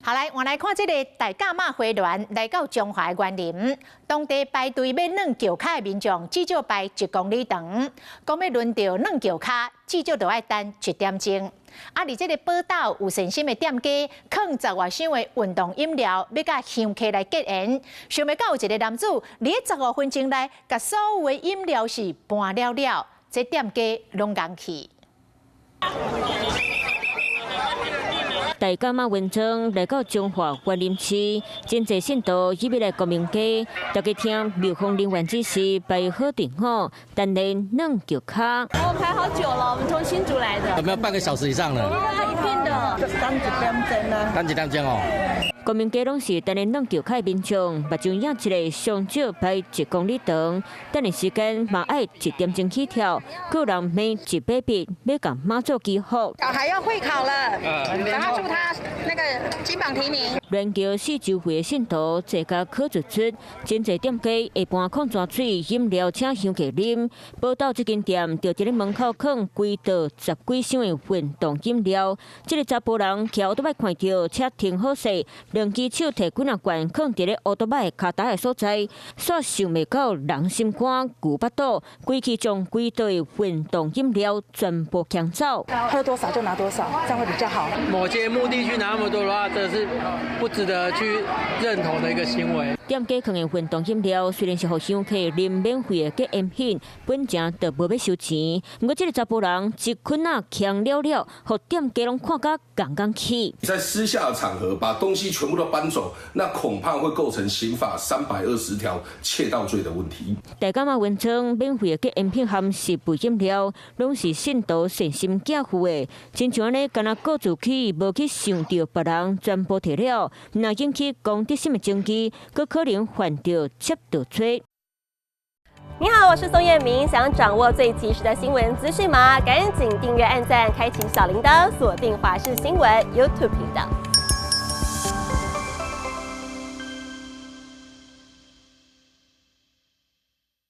好来，我来看这个大甲妈花轮来到中华的园林，当地排队买软轎卡的民众至少排1公里长，讲要轮到软轎卡，至少就要等1点钟。而这个宝岛有诚心的店家，放10外箱的运动饮料，要甲乡客来结缘。想要到有一个男子，伫15分钟内，甲所有的饮料是搬了，这店家拢讲去。 大甲妈文章来到中华园林区，真侪信徒以要来国民街，大家听庙方人员指示，排好阵好，等连软轎卡。我排好久了，我们从新竹来的。有没有半个小时以上了？一定的。等1点钟呢？等1点钟哦。 国民街拢是等连软轎卡的民众，目睭影一个上少排1公里长，等的时间嘛爱1点钟起跳，个人买1百币，要甲妈祖祈福。小孩要会考了，然后祝他那个金榜题名。软轎四周围的信徒坐甲考出，真侪店家下盘矿泉水、饮料请乡客啉。报道这间店就伫咧门口放规道10几箱的运动饮料，这个查甫人徛奥多摆看到，车停好势。 两只手提几啊罐放伫咧奥多摆脚踏的所在，煞想袂到人心肝、牛巴肚，规气将规道的运动饮料全部抢走。喝多少就拿多少，这样会比较好。某些目的去拿那么多的话，这是不值得去认同的一个行为。店家放的运动饮料虽然是互乡客啉免费的结缘品，本正就无要收钱。不过这个查甫人一捆啊抢了，互店家拢看甲杠起。在私下的场合把东西全部都搬走，那恐怕会构成刑法320条窃盗罪的问题。大甲妈文章免费的结缘品含食物饮料，拢是信徒善心寄付的，亲像安尼，敢若顾自己无去想到别人全部摕了，那引起公德心的争议，佮可能犯着窃盗罪。 你好，我是宋彦明。想掌握最及时的新闻资讯吗？赶紧订阅、按赞、开启小铃铛，锁定华视新闻 YouTube 频道。